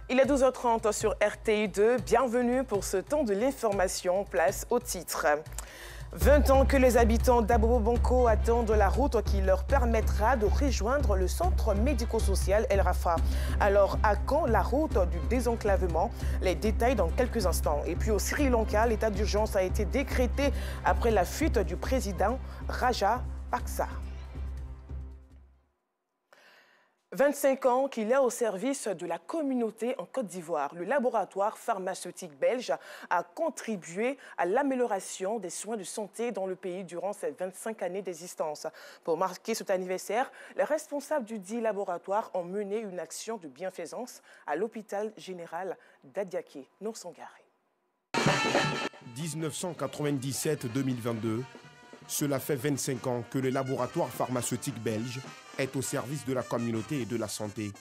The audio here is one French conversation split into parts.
Il est 12h30 sur RTI2. Bienvenue pour ce temps de l'information. Place au titre. 20 ans que les habitants d'Abobo-Banco attendent la route qui leur permettra de rejoindre le centre médico-social El Rafa. Alors, à quand la route du désenclavement? Les détails dans quelques instants. Et puis au Sri Lanka, l'état d'urgence a été décrété après la fuite du président Rajapaksa. 25 ans qu'il est au service de la communauté en Côte d'Ivoire. Le laboratoire pharmaceutique belge a contribué à l'amélioration des soins de santé dans le pays durant ces 25 années d'existence. Pour marquer cet anniversaire, les responsables du dit laboratoire ont mené une action de bienfaisance à l'hôpital général d'Adiaké, Nour-Sangaré. 1997-2022, cela fait 25 ans que le laboratoire pharmaceutique belge est au service de la communauté et de la santé.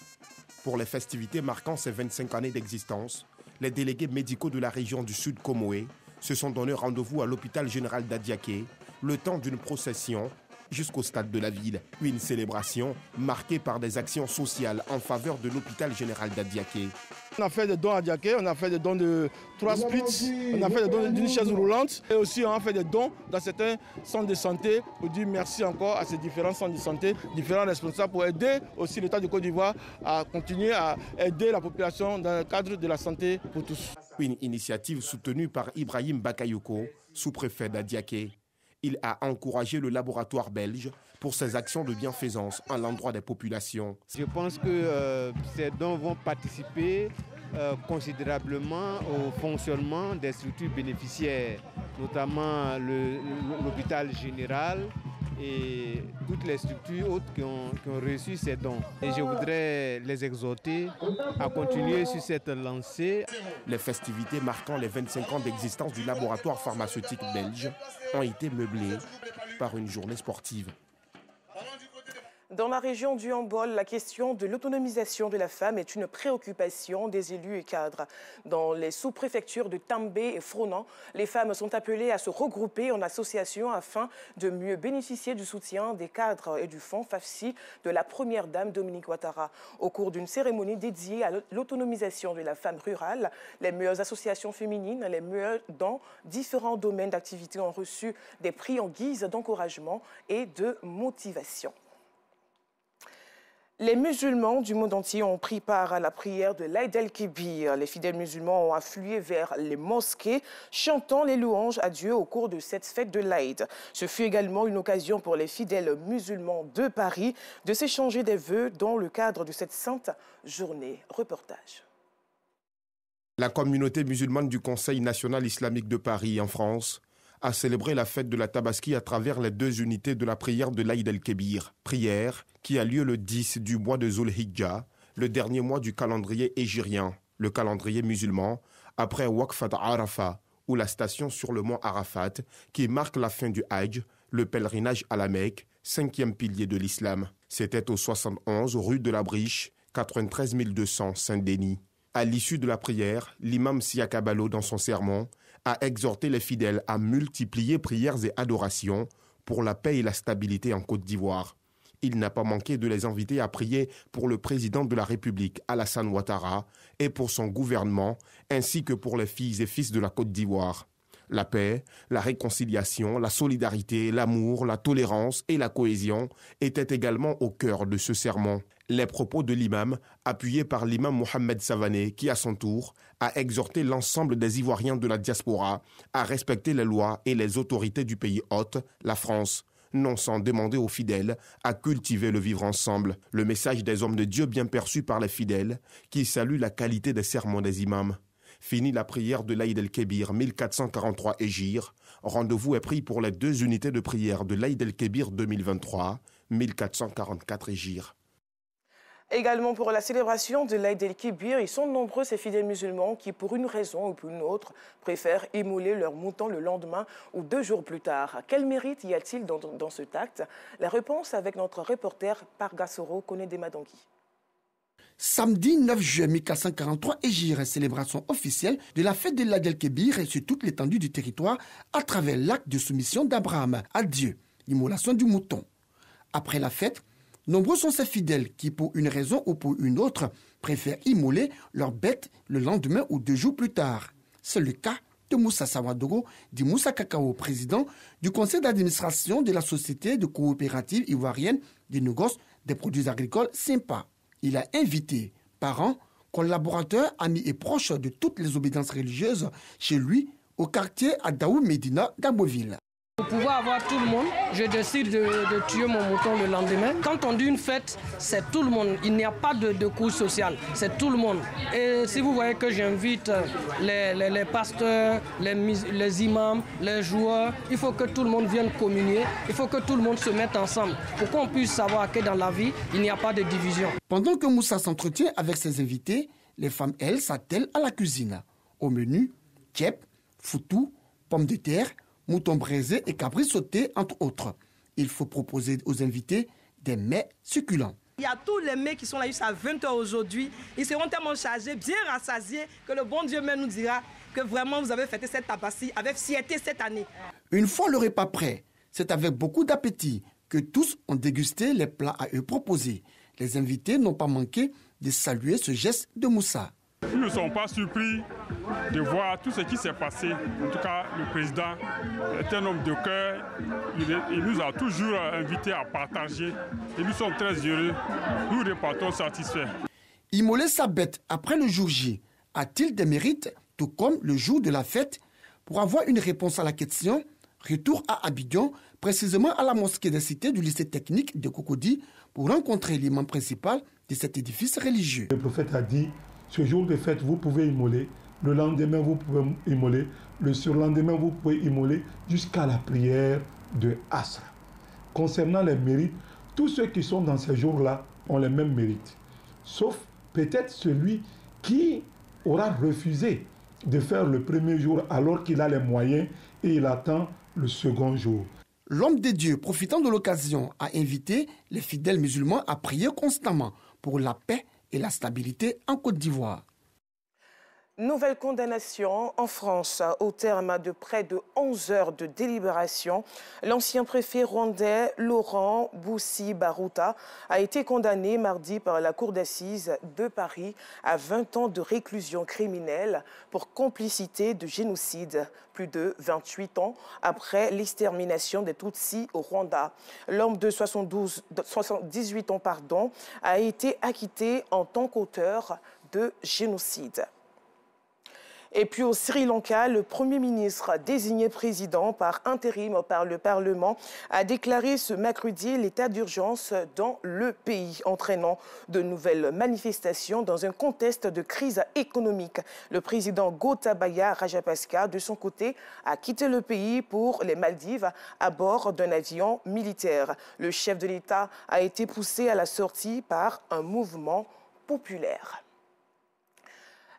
Pour les festivités marquant ces 25 années d'existence, les délégués médicaux de la région du Sud Comoé se sont donné rendez-vous à l'hôpital général d'Adiaké, le temps d'une procession jusqu'au stade de la ville. Une célébration marquée par des actions sociales en faveur de l'hôpital général d'Adiaké. On a fait des dons à Adiaké, on a fait des dons de 3 splits, on a fait des dons d'une chaise roulante et aussi on a fait des dons dans certains centres de santé pour dire merci encore à ces différents centres de santé, différents responsables pour aider aussi l'État de Côte d'Ivoire à continuer à aider la population dans le cadre de la santé pour tous. Une initiative soutenue par Ibrahim Bakayoko, sous-préfet d'Adiaké. Il a encouragé le laboratoire belge pour ses actions de bienfaisance à l'endroit des populations. Je pense que ces dons vont participer considérablement au fonctionnement des structures bénéficiaires, notamment l'hôpital général et toutes les structures autres qui ont reçu ces dons. Et je voudrais les exhorter à continuer sur cette lancée. Les festivités marquant les 25 ans d'existence du laboratoire pharmaceutique belge ont été meublées par une journée sportive. Dans la région du Hambol, la question de l'autonomisation de la femme est une préoccupation des élus et cadres. Dans les sous-préfectures de També et Fronan, les femmes sont appelées à se regrouper en association afin de mieux bénéficier du soutien des cadres et du fonds FAFSI de la première dame Dominique Ouattara. Au cours d'une cérémonie dédiée à l'autonomisation de la femme rurale, les meilleures associations féminines, les meilleures dans différents domaines d'activité ont reçu des prix en guise d'encouragement et de motivation. Les musulmans du monde entier ont pris part à la prière de l'Aïd el-Kébir. Les fidèles musulmans ont afflué vers les mosquées, chantant les louanges à Dieu au cours de cette fête de l'Aïd. Ce fut également une occasion pour les fidèles musulmans de Paris de s'échanger des vœux dans le cadre de cette sainte journée. Reportage. La communauté musulmane du Conseil national islamique de Paris, en France, a célébré la fête de la Tabaski à travers les 2 unités de la prière de l'Aïd el-Kébir. Prière qui a lieu le 10 du mois de Zul-Hijja, le dernier mois du calendrier hégirien, le calendrier musulman, après Waqfat Arafat, ou la station sur le mont Arafat, qui marque la fin du Hajj, le pèlerinage à la Mecque, 5e pilier de l'islam. C'était au 71 rue de la Briche, 93 200 Saint-Denis. À l'issue de la prière, l'imam Siakabalo, dans son sermon, a exhorté les fidèles à multiplier prières et adorations pour la paix et la stabilité en Côte d'Ivoire. Il n'a pas manqué de les inviter à prier pour le président de la République, Alassane Ouattara, et pour son gouvernement, ainsi que pour les filles et fils de la Côte d'Ivoire. La paix, la réconciliation, la solidarité, l'amour, la tolérance et la cohésion étaient également au cœur de ce sermon. Les propos de l'imam, appuyés par l'imam Mohamed Savané, qui à son tour a exhorté l'ensemble des Ivoiriens de la diaspora à respecter les lois et les autorités du pays hôte, la France, non sans demander aux fidèles à cultiver le vivre ensemble. Le message des hommes de Dieu bien perçu par les fidèles, qui saluent la qualité des sermons des imams. Fini la prière de l'Aïd el-Kébir 1443 Hégire. Rendez-vous est pris pour les 2 unités de prière de l'Aïd el-Kébir 2023, 1444 Hégire. Également pour la célébration de l'Aïd el-Kébir, ils sont nombreux ces fidèles musulmans qui, pour une raison ou pour une autre, préfèrent immoler leur mouton le lendemain ou 2 jours plus tard. Quel mérite y a-t-il dans cet acte? La réponse avec notre reporter Pargasoro Konedemagui. Samedi 9 juillet 1443, Hégire, célébration officielle de la fête de l'Aïd el-Kébir et sur toute l'étendue du territoire à travers l'acte de soumission d'Abraham à Dieu, l'immolation du mouton. Après la fête, Nombreux sont ces fidèles qui, pour une raison ou pour une autre, préfèrent immoler leurs bêtes le lendemain ou 2 jours plus tard. C'est le cas de Moussa Sawadogo, dit Moussa Kakao, président du conseil d'administration de la société de coopérative ivoirienne du négoce des produits agricoles SIMPA. Il a invité parents, collaborateurs, amis et proches de toutes les obédiences religieuses chez lui au quartier à Daou Medina d'Aboville. Pour pouvoir avoir tout le monde, je décide de tuer mon mouton le lendemain. Quand on dit une fête, c'est tout le monde. Il n'y a pas de coût social, c'est tout le monde. Et si vous voyez que j'invite les pasteurs, les imams, les joueurs, il faut que tout le monde vienne communier, il faut que tout le monde se mette ensemble pour qu'on puisse savoir que dans la vie, il n'y a pas de division. Pendant que Moussa s'entretient avec ses invités, les femmes, elles, s'attellent à la cuisine. Au menu, tchèp, foutou, pommes de terre, mouton braisé et cabri sauté, entre autres. Il faut proposer aux invités des mets succulents. Il y a tous les mets qui sont là jusqu'à 20h aujourd'hui. Ils seront tellement chargés, bien rassasiés, que le bon Dieu même nous dira que vraiment vous avez fêté cette tabaski avec fierté cette année. Une fois le repas prêt, c'est avec beaucoup d'appétit que tous ont dégusté les plats à eux proposés. Les invités n'ont pas manqué de saluer ce geste de Moussa. Ils ne sont pas surpris de voir tout ce qui s'est passé. En tout cas, le président est un homme de cœur. Il nous a toujours invités à partager. Et nous sommes très heureux. Nous repartons satisfaits. Immoler sa bête après le jour J a-t-il des mérites, tout comme le jour de la fête? Pour avoir une réponse à la question, retour à Abidjan, précisément à la mosquée des cités du lycée technique de Cocody, pour rencontrer l'imam principal de cet édifice religieux. Le prophète a dit: ce jour de fête, vous pouvez immoler. Le lendemain, vous pouvez immoler. Le surlendemain, vous pouvez immoler jusqu'à la prière de Asr. Concernant les mérites, tous ceux qui sont dans ces jours-là ont les mêmes mérites. Sauf peut-être celui qui aura refusé de faire le premier jour alors qu'il a les moyens et il attend le second jour. L'homme de Dieu, profitant de l'occasion, a invité les fidèles musulmans à prier constamment pour la paix et la stabilité en Côte d'Ivoire. Nouvelle condamnation en France. Au terme de près de 11 heures de délibération, l'ancien préfet rwandais Laurent Boussi Baruta a été condamné mardi par la Cour d'assises de Paris à 20 ans de réclusion criminelle pour complicité de génocide, plus de 28 ans après l'extermination des Tutsis au Rwanda. L'homme de 78 ans a été acquitté en tant qu'auteur de génocide. Et puis au Sri Lanka, le Premier ministre désigné président par intérim par le Parlement a déclaré ce mercredi l'état d'urgence dans le pays, entraînant de nouvelles manifestations dans un contexte de crise économique. Le président Gotabaya Rajapaksa, de son côté, a quitté le pays pour les Maldives à bord d'un avion militaire. Le chef de l'État a été poussé à la sortie par un mouvement populaire.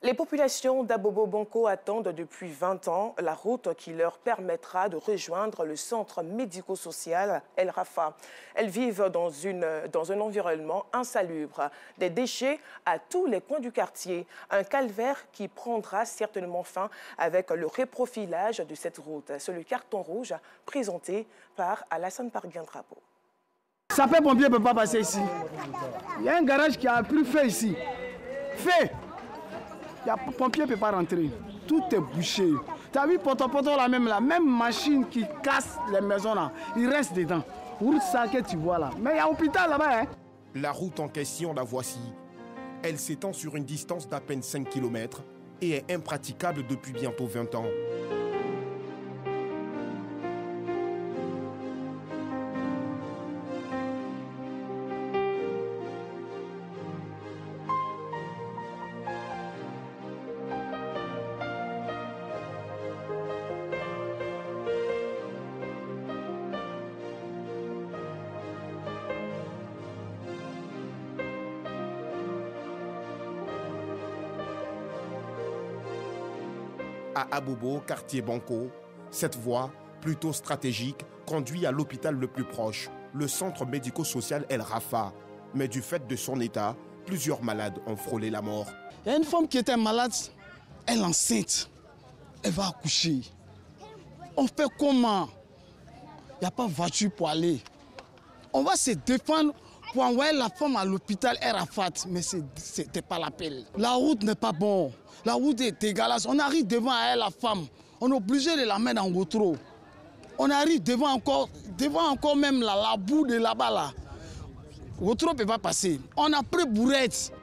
Les populations d'Abobo-Bonko attendent depuis 20 ans la route qui leur permettra de rejoindre le centre médico-social El Rafa. Elles vivent dans un environnement insalubre, des déchets à tous les coins du quartier. Un calvaire qui prendra certainement fin avec le reprofilage de cette route. C'est le carton rouge présenté par Alassane Parguin-Drapeau. Sapeur-pompier ne peut pas passer ici. Il y a un garage qui a plus fait ici. Fait. Le pompier ne peut pas rentrer. Tout est bouché. Tu as vu, la même machine qui casse les maisons là, il reste dedans. Route ça que tu vois là. Mais il y a un hôpital là-bas. Hein? La route en question, la voici. Elle s'étend sur une distance d'à peine 5 km et est impraticable depuis bientôt 20 ans. À Abobo, quartier Banco, cette voie, plutôt stratégique, conduit à l'hôpital le plus proche, le centre médico-social El Rafa. Mais du fait de son état, plusieurs malades ont frôlé la mort. Il y a une femme qui était malade, elle est enceinte, elle va accoucher. On fait comment? Il n'y a pas de voiture pour aller. On va se défendre pour envoyer la femme à l'hôpital Arafat, mais ce n'était pas l'appel. La route n'est pas bonne, la route est dégueulasse. On arrive devant elle, la femme, on est obligé de la mettre en Wotro. On arrive devant encore même la boue de là-bas. Là. Wotro ne peut pas passer. On a pris bourrette.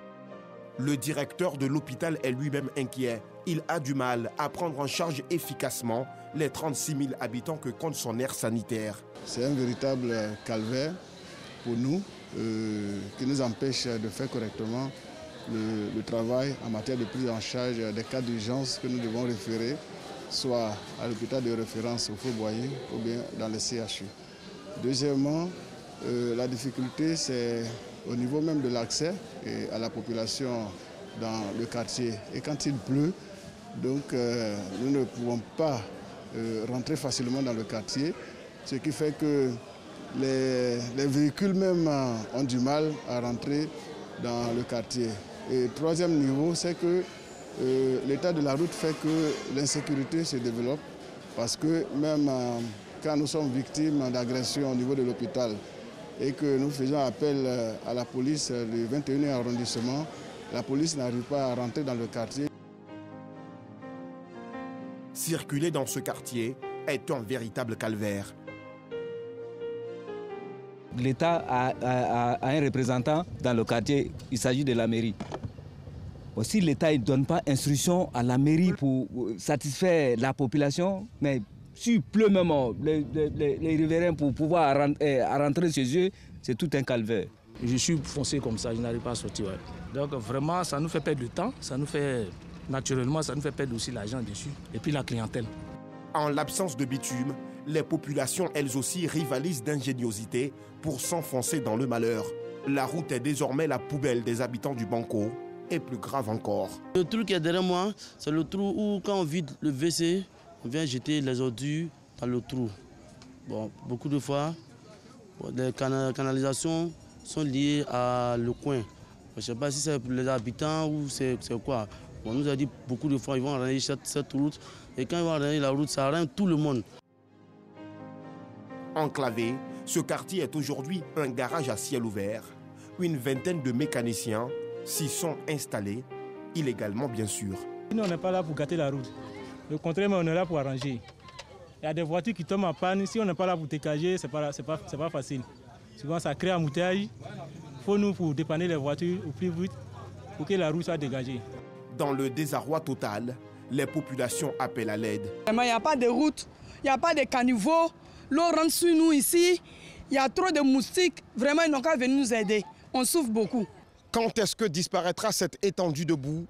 Le directeur de l'hôpital est lui-même inquiet. Il a du mal à prendre en charge efficacement les 36 000 habitants que compte son aire sanitaire. C'est un véritable calvaire pour nous qui nous empêche de faire correctement le travail en matière de prise en charge des cas d'urgence que nous devons référer, soit à l'hôpital de référence au Faux-Boyer ou bien dans le CHU. Deuxièmement, la difficulté, c'est au niveau même de l'accès à la population dans le quartier. Et quand il pleut, donc nous ne pouvons pas rentrer facilement dans le quartier, ce qui fait que les véhicules même ont du mal à rentrer dans le quartier. Et troisième niveau, c'est que l'état de la route fait que l'insécurité se développe parce que même quand nous sommes victimes d'agressions au niveau de l'hôpital et que nous faisons appel à la police du 21e arrondissement, la police n'arrive pas à rentrer dans le quartier. Circuler dans ce quartier est un véritable calvaire. L'État a un représentant dans le quartier, il s'agit de la mairie. Aussi, l'État ne donne pas instruction à la mairie pour satisfaire la population, mais s'il pleut même, les riverains pour pouvoir rentrer chez eux, c'est tout un calvaire. Je suis foncé comme ça, je n'arrive pas à sortir. Ouais. Donc vraiment, ça nous fait perdre du temps, naturellement, ça nous fait perdre aussi l'argent dessus, et puis la clientèle. En l'absence de bitume, les populations, elles aussi, rivalisent d'ingéniosité pour s'enfoncer dans le malheur. La route est désormais la poubelle des habitants du Banco, et plus grave encore. Le trou qui est derrière moi, c'est le trou où quand on vide le WC, on vient jeter les ordures dans le trou. Bon, beaucoup de fois, les canalisations sont liées à le coin. Je ne sais pas si c'est pour les habitants ou c'est quoi. On nous a dit beaucoup de fois qu'ils vont arranger cette route. Et quand ils vont arranger la route, ça arrange tout le monde. Enclavé, ce quartier est aujourd'hui un garage à ciel ouvert. Une vingtaine de mécaniciens s'y sont installés, illégalement bien sûr. Nous, on n'est pas là pour gâter la route. Au contraire, on est là pour arranger. Il y a des voitures qui tombent en panne. Si on n'est pas là pour dégager, ce n'est pas facile. Souvent, ça crée un embouteillage. Il faut nous pour dépanner les voitures au plus vite pour que la route soit dégagée. Dans le désarroi total, les populations appellent à l'aide. Il n'y a pas de route, il n'y a pas de caniveau. L'eau rentre sur nous ici. Il y a trop de moustiques. Vraiment, ils n'ont qu'à venir nous aider. On souffre beaucoup. Quand est-ce que disparaîtra cette étendue de boue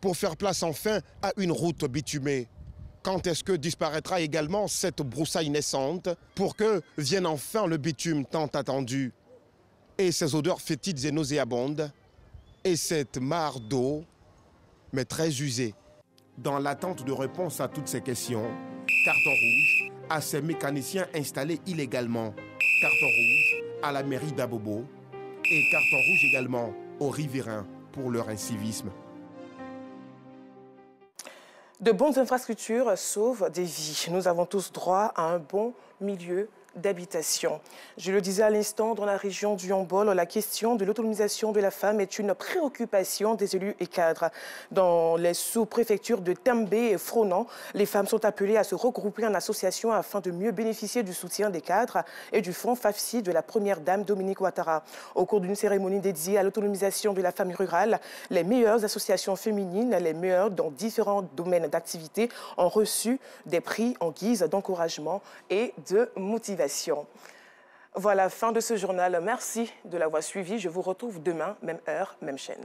pour faire place enfin à une route bitumée? Quand est-ce que disparaîtra également cette broussaille naissante pour que vienne enfin le bitume tant attendu? Et ces odeurs fétides et nauséabondes, et cette mare d'eau, mais très usée. Dans l'attente de réponse à toutes ces questions, carton rouge à ces mécaniciens installés illégalement, carton rouge à la mairie d'Abobo et carton rouge également aux riverains pour leur incivisme. De bonnes infrastructures sauvent des vies. Nous avons tous droit à un bon milieu d'habitation. Je le disais à l'instant, dans la région du Yambol, la question de l'autonomisation de la femme est une préoccupation des élus et cadres. Dans les sous-préfectures de També et Fronan, les femmes sont appelées à se regrouper en association afin de mieux bénéficier du soutien des cadres et du fonds FAFSI de la première dame Dominique Ouattara. Au cours d'une cérémonie dédiée à l'autonomisation de la femme rurale, les meilleures associations féminines, les meilleures dans différents domaines d'activité, ont reçu des prix en guise d'encouragement et de motivation. Voilà, fin de ce journal. Merci de l'avoir suivi. Je vous retrouve demain, même heure, même chaîne.